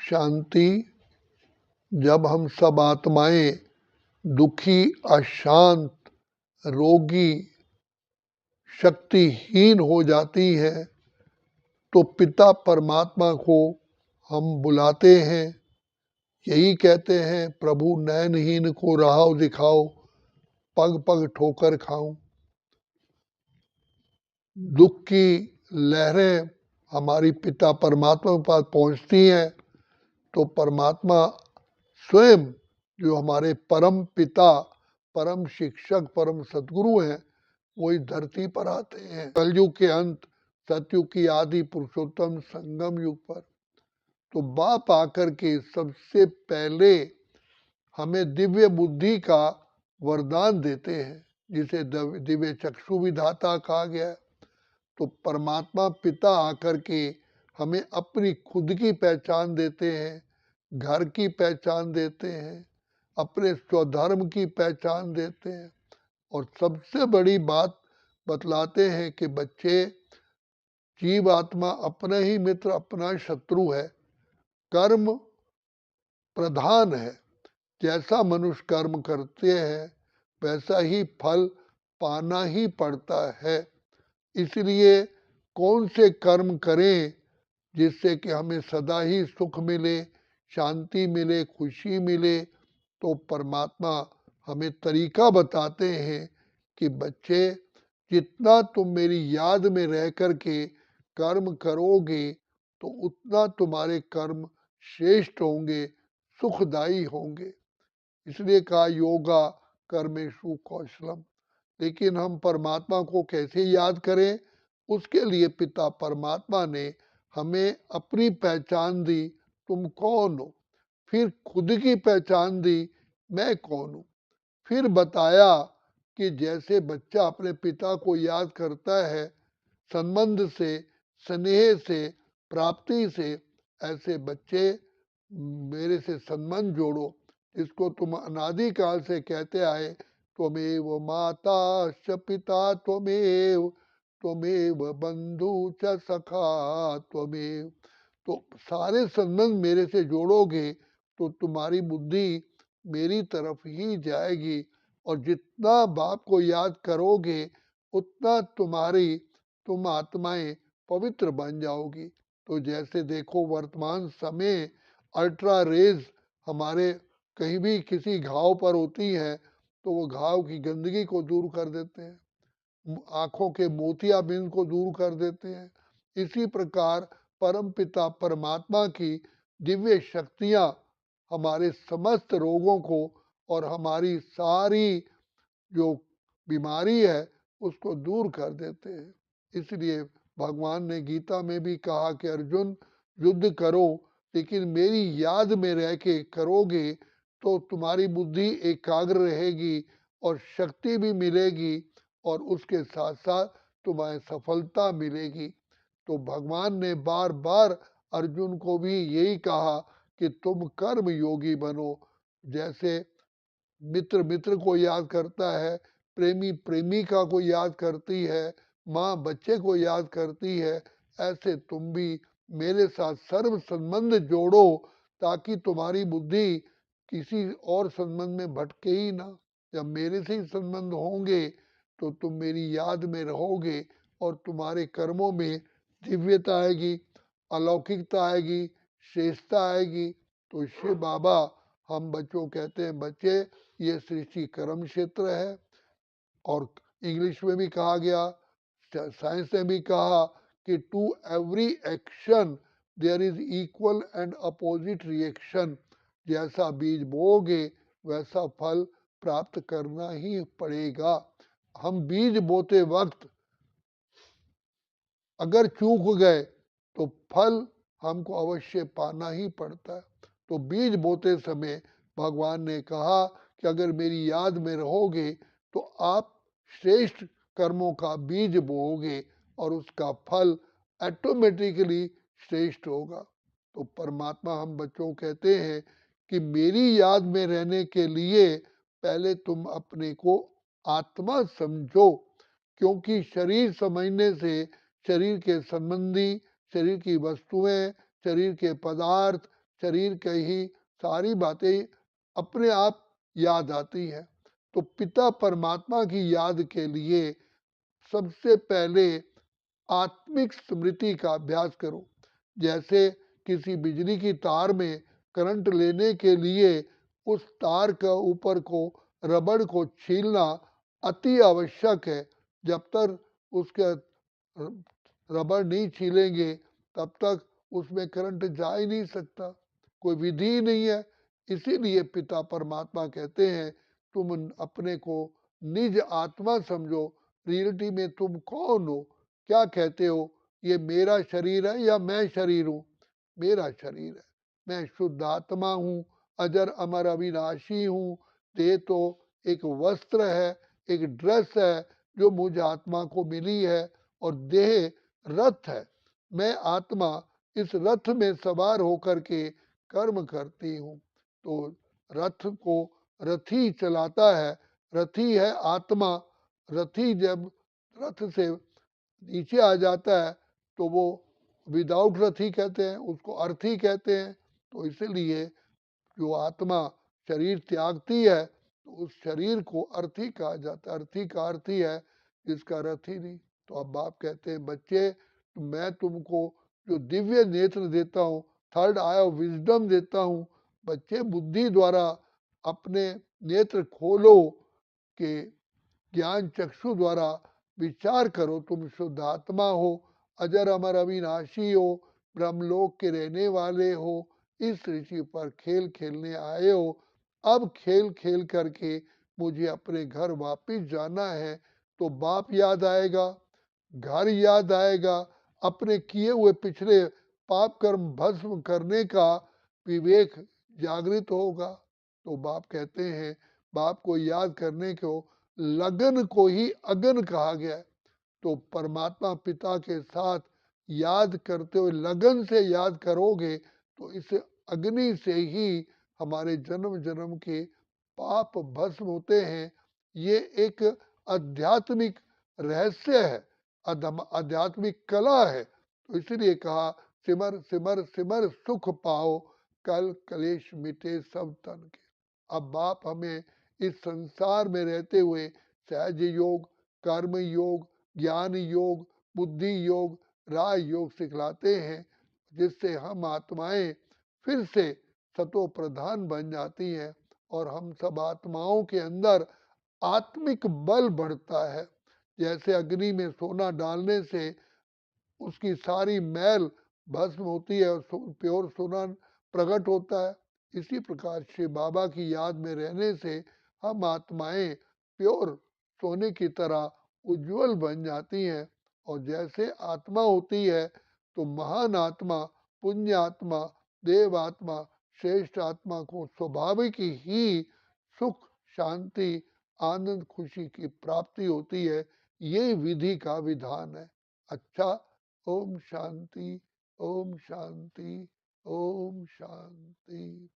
शांति। जब हम सब आत्माएं दुखी, अशांत, रोगी, शक्तिहीन हो जाती हैं तो पिता परमात्मा को हम बुलाते हैं, यही कहते हैं, प्रभु नयनहीन को राह दिखाओ, पग पग ठोकर खाऊं। दुख की लहरें हमारी पिता परमात्मा के पास पहुंचती हैं तो परमात्मा स्वयं, जो हमारे परम पिता, परम शिक्षक, परम सदगुरु हैं, वो इस धरती पर आते हैं कलयुग के अंत, सतयुग की आदि, पुरुषोत्तम संगम युग पर। तो बाप आकर के सबसे पहले हमें दिव्य बुद्धि का वरदान देते हैं, जिसे दिव्य चक्षु विधाता कहा गया है। तो परमात्मा पिता आकर के हमें अपनी खुद की पहचान देते हैं, घर की पहचान देते हैं, अपने स्वधर्म की पहचान देते हैं, और सबसे बड़ी बात बतलाते हैं कि बच्चे, जीव आत्मा अपना ही मित्र, अपना शत्रु है, कर्म प्रधान है। जैसा मनुष्य कर्म करते हैं वैसा ही फल पाना ही पड़ता है। इसलिए कौन से कर्म करें जिससे कि हमें सदा ही सुख मिले, शांति मिले, खुशी मिले, तो परमात्मा हमें तरीका बताते हैं कि बच्चे, जितना तुम मेरी याद में रह कर के कर्म करोगे तो उतना तुम्हारे कर्म श्रेष्ठ होंगे, सुखदायी होंगे। इसलिए कहा योगा कर्मेषु कौशलम। लेकिन हम परमात्मा को कैसे याद करें? उसके लिए पिता परमात्मा ने हमें अपनी पहचान दी, तुम कौन हो। फिर खुद की पहचान दी, मैं कौन हूँ। फिर बताया कि जैसे बच्चा अपने पिता को याद करता है संबंध से, स्नेह से, प्राप्ति से, ऐसे बच्चे मेरे से संबंध जोड़ो, जिसको तुम अनादिकाल से कहते आए, त्वमेव माता च पिता त्वमेव, त्वमेव बंधु च सखा त्वमेव। तो सारे संबंध मेरे से जोड़ोगे तो तुम्हारी बुद्धि मेरी तरफ ही जाएगी, और जितना बाप को याद करोगे उतना तुम आत्माएं पवित्र बन जाओगी। तो जैसे देखो वर्तमान समय अल्ट्रा रेज हमारे कहीं भी किसी घाव पर होती है तो वो घाव की गंदगी को दूर कर देते हैं, आंखों के मोतियाबिंद को दूर कर देते हैं। इसी प्रकार परम पिता परमात्मा की दिव्य शक्तियां हमारे समस्त रोगों को और हमारी सारी जो बीमारी है उसको दूर कर देते हैं। इसलिए भगवान ने गीता में भी कहा कि अर्जुन, युद्ध करो, लेकिन मेरी याद में रह के करोगे तो तुम्हारी बुद्धि एकाग्र रहेगी और शक्ति भी मिलेगी, और उसके साथ साथ तुम्हें सफलता मिलेगी। तो भगवान ने बार बार अर्जुन को भी यही कहा कि तुम कर्म योगी बनो। जैसे मित्र मित्र को याद करता है, प्रेमी प्रेमिका को याद करती है, माँ बच्चे को याद करती है, ऐसे तुम भी मेरे साथ सर्व संबंध जोड़ो, ताकि तुम्हारी बुद्धि किसी और संबंध में भटके ही ना। जब मेरे से ही संबंध होंगे तो तुम मेरी याद में रहोगे और तुम्हारे कर्मों में दिव्यता आएगी, अलौकिकता आएगी, श्रेष्ठता आएगी। तो शिव बाबा हम बच्चों कहते हैं, बच्चे ये सृष्टि कर्म क्षेत्र है। और इंग्लिश में भी कहा गया, साइंस ने भी कहा कि to every action there is equal and opposite reaction. जैसा बीज बोओगे वैसा फल प्राप्त करना ही पड़ेगा। हम बीज बोते वक्त अगर चूक गए तो फल हमको अवश्य पाना ही पड़ता है। तो बीज बोते समय भगवान ने कहा कि अगर मेरी याद में रहोगे तो आप श्रेष्ठ कर्मों का बीज बोओगे और उसका फल ऑटोमेटिकली श्रेष्ठ होगा। तो परमात्मा हम बच्चों कहते हैं कि मेरी याद में रहने के लिए पहले तुम अपने को आत्मा समझो, क्योंकि शरीर समझने से शरीर के संबंधी, शरीर की वस्तुएं, शरीर के पदार्थ, शरीर की ही सारी बातें अपने आप याद आती हैं। तो पिता परमात्मा की याद के लिए सबसे पहले आत्मिक स्मृति का अभ्यास करो। जैसे किसी बिजली की तार में करंट लेने के लिए उस तार के ऊपर को रबड़ को छीलना अति आवश्यक है। जब तक उसके रबड़ नहीं छीलेंगे तब तक उसमें करंट जा ही नहीं सकता, कोई विधि ही नहीं है। इसीलिए पिता परमात्मा कहते हैं तुम अपने को निज आत्मा समझो, रियलिटी में तुम कौन हो, क्या कहते हो, ये मेरा शरीर है या मैं शरीर हूँ? मेरा शरीर है, मैं शुद्ध आत्मा हूँ, अजर अमर अविनाशी हूँ। ये तो एक वस्त्र है, एक ड्रेस है जो मुझ आत्मा को मिली है, और देह रथ है। मैं आत्मा इस रथ में सवार होकर के कर्म करती हूँ। तो रथ को रथी चलाता है, रथी है आत्मा। रथी जब रथ से नीचे आ जाता है तो वो विदाउट रथी कहते हैं, उसको अर्थी कहते हैं। तो इसीलिए जो आत्मा शरीर त्यागती है तो उस शरीर को अर्थी कहा जाता है। अर्थी का अर्थ ही है जिसका रथ ही नहीं। तो अब बाप कहते हैं बच्चे, मैं तुमको जो दिव्य नेत्र देता हूँ, थर्ड आई ऑफ विजडम देता हूँ, बच्चे बुद्धि द्वारा अपने नेत्र खोलो कि ज्ञान चक्षु द्वारा विचार करो तुम शुद्ध आत्मा हो, अजर अमर अविनाशी हो, ब्रह्मलोक के रहने वाले हो, इस ऋषि पर खेल खेलने आए हो। अब खेल खेल करके मुझे अपने घर वापिस जाना है। तो बाप याद आएगा, घर याद आएगा, अपने किए हुए पिछले पाप कर्म भस्म करने का विवेक जागृत होगा। तो बाप कहते हैं बाप को याद करने को लगन को ही अगन कहा गया है। तो परमात्मा पिता के साथ याद करते हुए लगन से याद करोगे तो इस अग्नि से ही हमारे जन्म जन्म के पाप भस्म होते हैं। ये एक आध्यात्मिक रहस्य है, आध्यात्मिक कला है। तो इसलिए कहा सिमर सिमर सिमर सुख पाओ, कल कलेश मिटे सब तन के। अब बाप हमें इस संसार में रहते हुए सहज योग, कर्म योग, ज्ञान योग, बुद्धि योग, राज योग सिखलाते हैं, जिससे हम आत्माएं फिर से सतो प्रधान बन जाती हैं और हम सब आत्माओं के अंदर आत्मिक बल बढ़ता है। जैसे अग्नि में सोना डालने से उसकी सारी मैल भस्म होती है और प्योर सोना प्रकट होता है, इसी प्रकार श्री बाबा की याद में रहने से हम आत्माएं प्योर सोने की तरह उज्जवल बन जाती हैं। और जैसे आत्मा होती है तो महान आत्मा, पुण्य आत्मा, देव आत्मा, श्रेष्ठ आत्मा को स्वाभाविक ही सुख, शांति, आनंद, खुशी की प्राप्ति होती है। ये विधि का विधान है। अच्छा, ओम शांति, ओम शांति, ओम शांति।